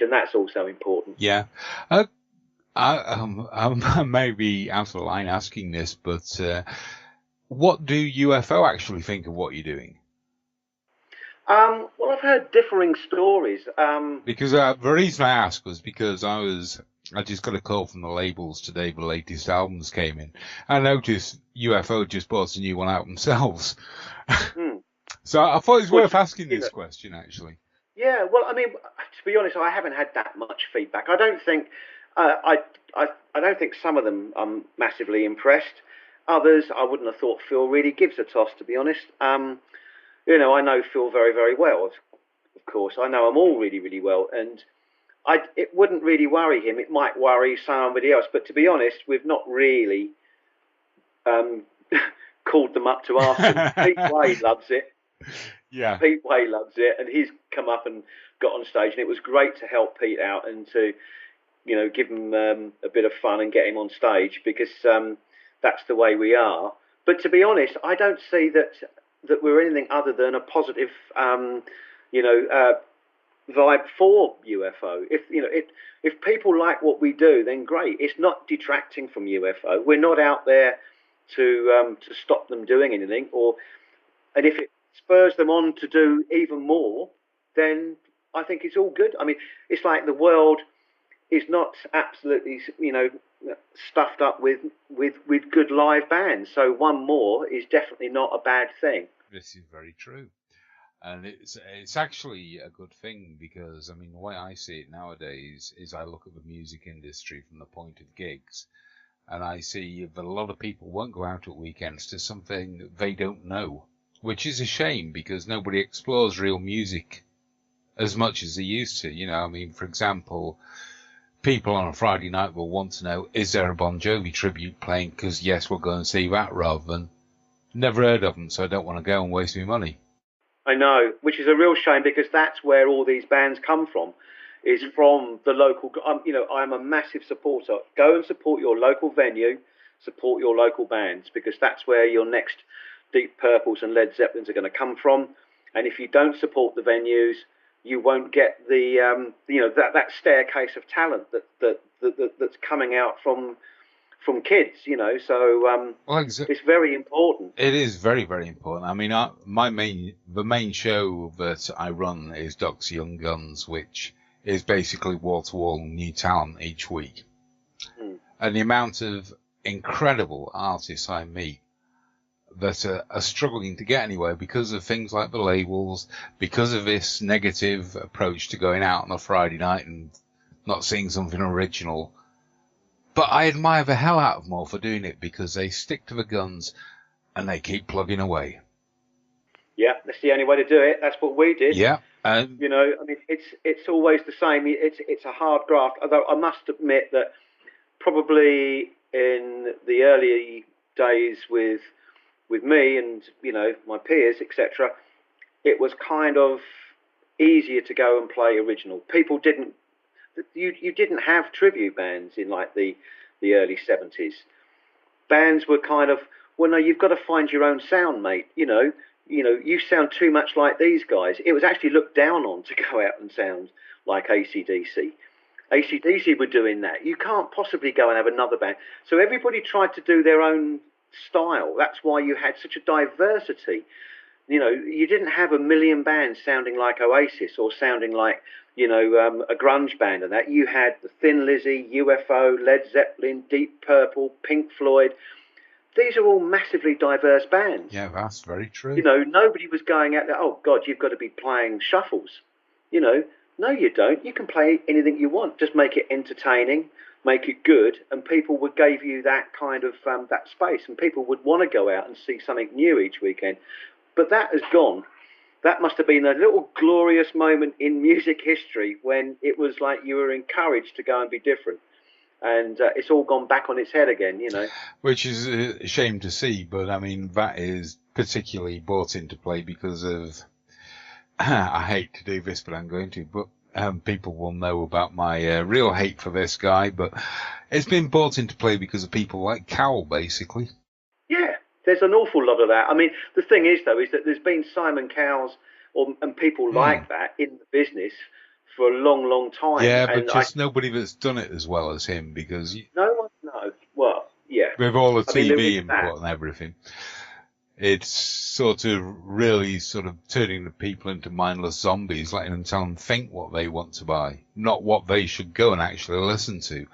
and that's also important. Yeah. I may be out of line asking this, but what do UFO actually think of what you're doing? Well, I've heard differing stories. Because the reason I asked was because I just got a call from the labels today. The latest albums came in. I noticed UFO just bought a new one out themselves. Hmm. So I thought it was worth Which, asking you this know, question, actually. yeah. Well, I mean, to be honest, I haven't had that much feedback. I don't think, I don't think some of them I'm massively impressed. Others, I wouldn't have thought Phil really gives a toss, to be honest. I know Phil very, very well. Of course, I know them all really, really well, and it wouldn't really worry him. It might worry somebody else, but to be honest, we've not really um, called them up to ask them. Pete Way loves it. Yeah. Pete Way loves it, and he's come up and got on stage, and it was great to help Pete out and to give him a bit of fun and get him on stage because that's the way we are. But to be honest, I don't see that we're anything other than a positive, you know, vibe for UFO. If people like what we do, then great. It's not detracting from UFO. We're not out there to stop them doing anything, and if it spurs them on to do even more, then I think it's all good. I mean, it's like the world is not absolutely stuffed up with good live bands. So one more is definitely not a bad thing. This is very true. And it's actually a good thing because, I mean, the way I see it nowadays is I look at the music industry from the point of gigs, and I see that a lot of people won't go out at weekends to something they don't know, which is a shame because nobody explores real music as much as they used to. I mean, for example, people on a Friday night will want to know, is there a Bon Jovi tribute playing? Because, yes, we'll go and see that, rather than, never heard of them, so I don't want to go and waste my money. I know, which is a real shame because that's where all these bands come from, is from the local. I'm a massive supporter. Go and support your local venue, support your local bands because that's where your next Deep Purples and Led Zeppelins are going to come from. And if you don't support the venues, you won't get that staircase of talent that's coming out from kids. So Well, it's very important. it is very, very important. I mean, the main show that I run is Doc's Young Guns, which is basically wall-to-wall new talent each week. And the amount of incredible artists I meet that are struggling to get anywhere because of things like the labels, because of this negative approach to going out on a Friday night and not seeing something original. But I admire the hell out of them all for doing it because they stick to the guns and they keep plugging away. Yeah, that's the only way to do it. That's what we did. Yeah. I mean, it's always the same. It's a hard graft. Although I must admit that probably in the early days with me and my peers, etc., it was kind of easier to go and play original. People didn't. You didn't have tribute bands in like the early 70s. Bands were kind of, well, no, you've got to find your own sound, mate. You sound too much like these guys. It was actually looked down on to go out and sound like AC/DC. AC/DC were doing that. You can't possibly go and have another band. So everybody tried to do their own style. That's why you had such a diversity. You didn't have a million bands sounding like Oasis or sounding like, a grunge band and that. You had the Thin Lizzy, UFO, Led Zeppelin, Deep Purple, Pink Floyd. These are all massively diverse bands. Yeah, that's very true. Nobody was going out there, oh, God, you've got to be playing shuffles. No, you don't. You can play anything you want. Just make it entertaining, make it good, and people would give you that kind of that space, and people would want to go out and see something new each weekend. But that has gone. That must have been a little glorious moment in music history when it was like you were encouraged to go and be different. And it's all gone back on its head again, Which is a shame to see, but I mean, that is particularly brought into play because of, I hate to do this, but I'm going to, but people will know about my real hate for this guy, but it's been brought into play because of people like Cowell, basically. Yeah, there's an awful lot of that. I mean, the thing is, though, is that there's been Simon Cowells and people like that in the business for a long, long time. Yeah, but And just nobody that's done it as well as him, because no one knows. Well, yeah. with all the I mean, there TV is input and everything, it's sort of really sort of turning the people into mindless zombies, letting them tell them think what they want to buy, not what they should go and actually listen to.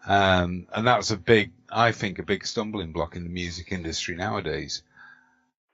And that's I think, a big stumbling block in the music industry nowadays.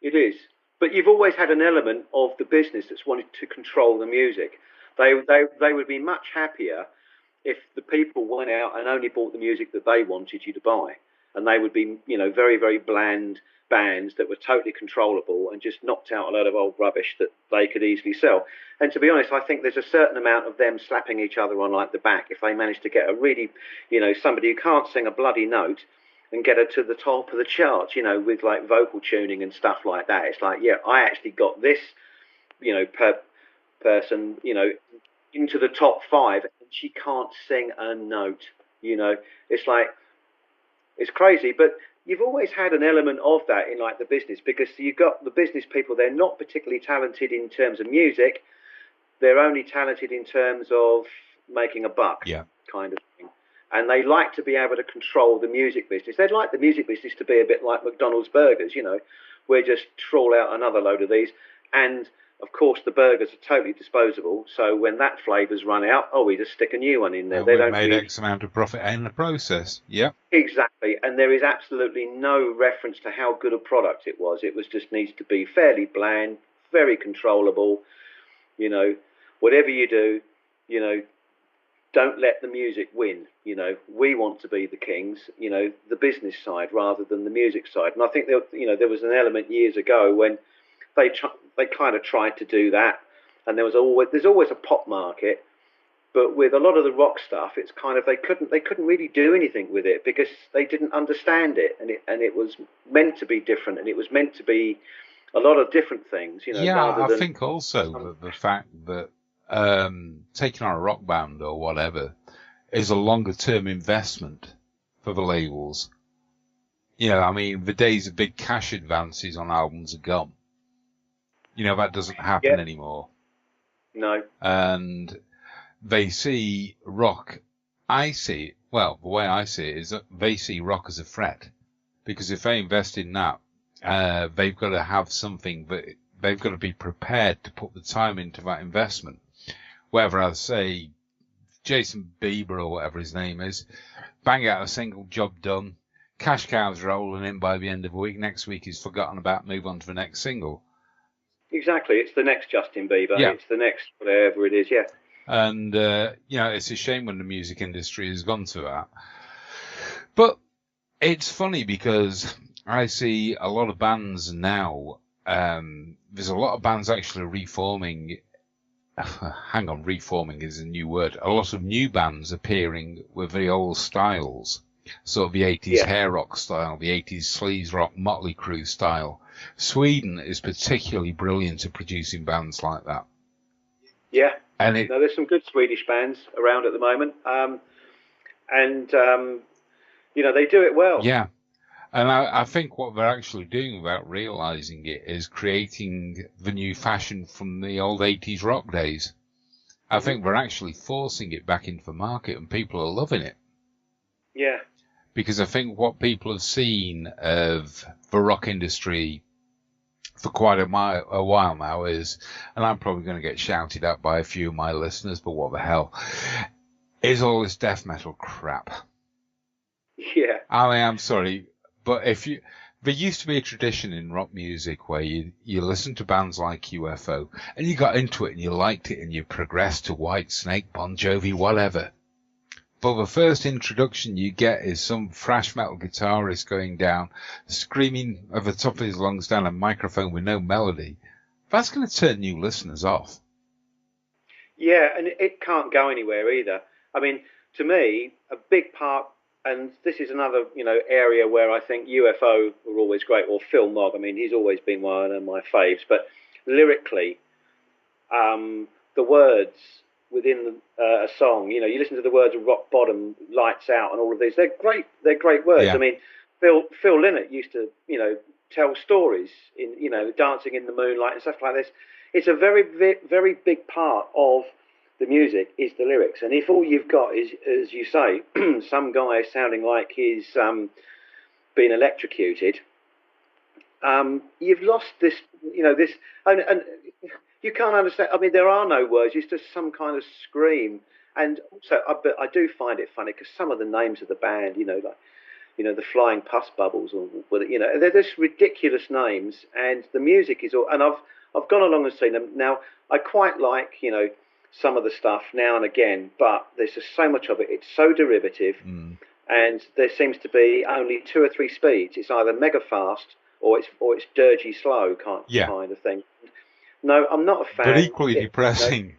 It is. But you've always had an element of the business that's wanted to control the music. They would be much happier if the people went out and only bought the music that they wanted you to buy. And they would be, very, very bland bands that were totally controllable and just knocked out a load of old rubbish that they could easily sell. And to be honest, I think there's a certain amount of them slapping each other on like the back if they manage to get a really, somebody who can't sing a bloody note and get her to the top of the charts, with like vocal tuning and stuff like that. It's like, yeah, I actually got this, person, into the top 5 and she can't sing a note. It's like, it's crazy, but you've always had an element of that in like the business, because you've got the business people, they're not particularly talented in terms of music. They're only talented in terms of making a buck, kind of thing. And they like to be able to control the music business. They'd like the music business to be a bit like McDonald's burgers, We're just trawl out another load of these. And of course, the burgers are totally disposable. So when that flavour's run out, we just stick a new one in there. They don't made X amount of profit in the process. Yeah, exactly. And there is absolutely no reference to how good a product it was. It was just needs to be fairly bland, very controllable. Whatever you do, don't let the music win. We want to be the kings. The business side rather than the music side. And I think there was an element years ago when they kind of tried to do that, and there's always a pop market, but with a lot of the rock stuff, it's kind of they couldn't really do anything with it because they didn't understand it, and it was meant to be different, and it was meant to be a lot of different things. I think also the fact that taking on a rock band or whatever is a longer term investment for the labels. The days of big cash advances on albums are gone. That doesn't happen anymore. No. And they see rock, the way I see it is that they see rock as a threat. Because if they invest in that, they've got to have something that they've got to be prepared to put the time into that investment. Whether I say Jason Bieber or whatever his name is, bang out a single, job done, cash cows rolling in by the end of the week, next week he's forgotten about, move on to the next single. Exactly, it's the next Justin Bieber, it's the next whatever it is, And, it's a shame when the music industry has gone to that. But it's funny because I see a lot of bands now, there's a lot of bands actually reforming. Hang on, reforming is a new word. A lot of new bands appearing with the old styles. Sort of the 80s hair rock style, the 80s sleaze rock, Motley Crue style. Sweden is particularly brilliant at producing bands like that. Yeah. And there's some good Swedish bands around at the moment. They do it well. Yeah. And I think what they're actually doing without realising it is creating the new fashion from the old 80s rock days. I think they're actually forcing it back into the market and people are loving it. Yeah. Because I think what people have seen of the rock industry for quite a while now is, and I'm probably going to get shouted at by a few of my listeners, but what the hell, is all this death metal crap. Yeah. I'm sorry, but there used to be a tradition in rock music where you listen to bands like UFO and you got into it and you liked it and you progressed to Whitesnake, Bon Jovi, whatever. But the first introduction you get is some thrash metal guitarist going down, screaming at the top of his lungs down a microphone with no melody. That's going to turn new listeners off. Yeah, and it can't go anywhere either. I mean, to me, a big part, and this is another, area where I think UFO were always great, or Phil Mogg. I mean, he's always been one of my faves. But lyrically, the words within a song, you listen to the words of Rock Bottom, Lights Out, and all of these. They're great. They're great words. Yeah. I mean, Phil Lynott used to, tell stories in, dancing in the moonlight and stuff like this. It's a very, very big part of the music is the lyrics. And if all you've got is, as you say, some guy sounding like he's been electrocuted, you've lost this, this, and you can't understand. I mean, there are no words. It's just some kind of scream. And also, but I do find it funny because some of the names of the band, like, the Flying Pus Bubbles, or they're just ridiculous names. And the music is all. And I've gone along and seen them. Now, I quite like, some of the stuff now and again, but there's just so much of it. It's so derivative, and there seems to be only 2 or 3 speeds. It's either mega fast or it's dirgy slow kind of thing. No, I'm not a fan. But equally depressing.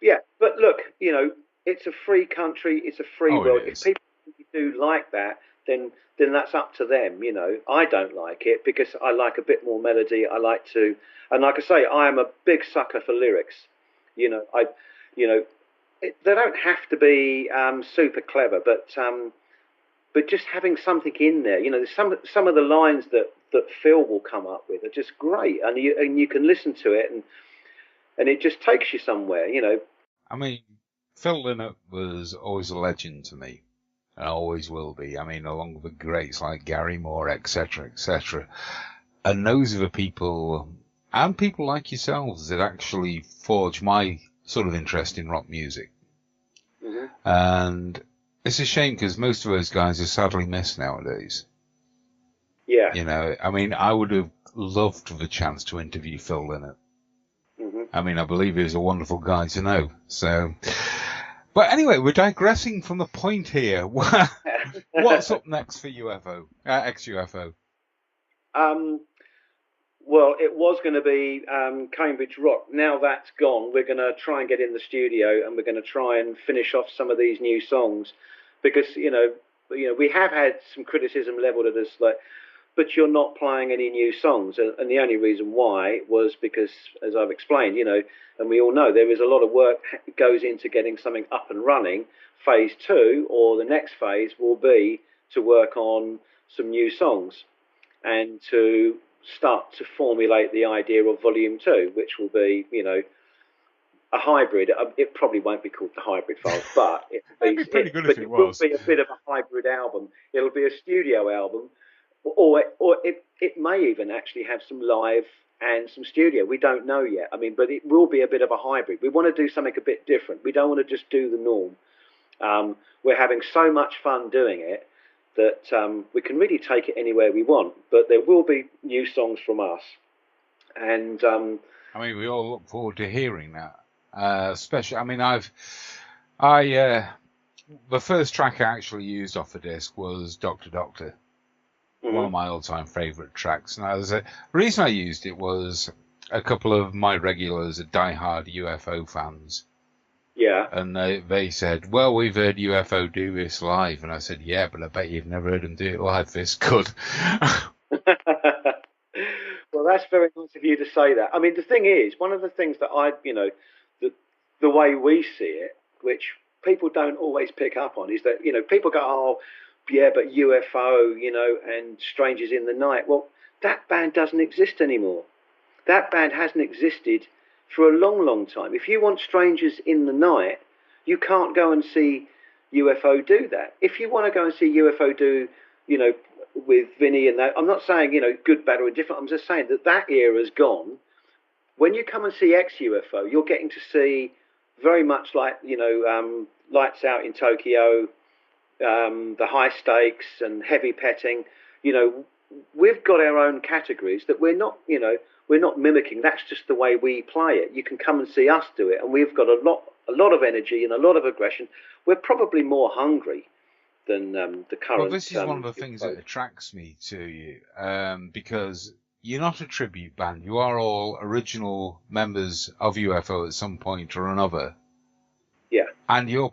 Yeah, but look, it's a free country. It's a free world. If people do like that, then that's up to them. I don't like it because I like a bit more melody. I like to, and like I say, I am a big sucker for lyrics. They don't have to be super clever, but just having something in there. Some of the lines that Phil will come up with are just great, and you can listen to it, and it just takes you somewhere. I mean, Phil Lynott was always a legend to me, and always will be. I mean, along with the greats like Gary Moore, etc., etc. And those are the people, and people like yourselves, that actually forge my sort of interest in rock music. Mm-hmm. And it's a shame because most of those guys are sadly missed nowadays. Yeah. I mean, I would have loved the chance to interview Phil Lynott. Mm-hmm. I mean, I believe he was a wonderful guy to know. So, but anyway, we're digressing from the point here. What's up next for UFO? X-UFO? Well, it was going to be Cambridge Rock. Now that's gone. We're going to try and get in the studio, and we're going to try and finish off some of these new songs, because we have had some criticism levelled at us, like, but you're not playing any new songs, and the only reason why was because, as I've explained, and we all know, there is a lot of work goes into getting something up and running. Phase 2, or the next phase, will be to work on some new songs and to start to formulate the idea of Volume 2, which will be, a hybrid. It probably won't be called the Hybrid Files, but it'd be pretty good if it was. Will be a bit of a hybrid album. It'll be a studio album, or it may even actually have some live and some studio. We don't know yet. I mean, but it will be a bit of a hybrid. We want to do something a bit different. We don't want to just do the norm. We're having so much fun doing it that we can really take it anywhere we want. But there will be new songs from us, and I mean, we all look forward to hearing that. Especially, I mean, the first track I actually used off the disc was Doctor Doctor, one of my all-time favourite tracks. Now, the reason I used it was a couple of my regulars are diehard UFO fans. Yeah. And they said, well, we've heard UFO do this live. And I said, yeah, but I bet you've never heard them do it live this good. Well, that's very nice of you to say that. I mean, the thing is, one of the things that the way we see it, which people don't always pick up on, is that, people go, oh, yeah, but UFO, and Strangers in the Night. Well, that band doesn't exist anymore. That band hasn't existed for a long, long time. If you want Strangers in the Night, you can't go and see UFO do that. If you want to go and see UFO do, with Vinny and that, I'm not saying, good, bad or indifferent. I'm just saying that era's gone. When you come and see X-UFO, you're getting to see very much like, Lights Out in Tokyo, the High Stakes and Heavy Petting. We've got our own categories that we're not mimicking. That's just the way we play it. You can come and see us do it, and we've got a lot of energy and a lot of aggression. We're probably more hungry than the current. Well, this is one of the things that attracts me to you, because you're not a tribute band. You are all original members of UFO at some point or another. Yeah. And you're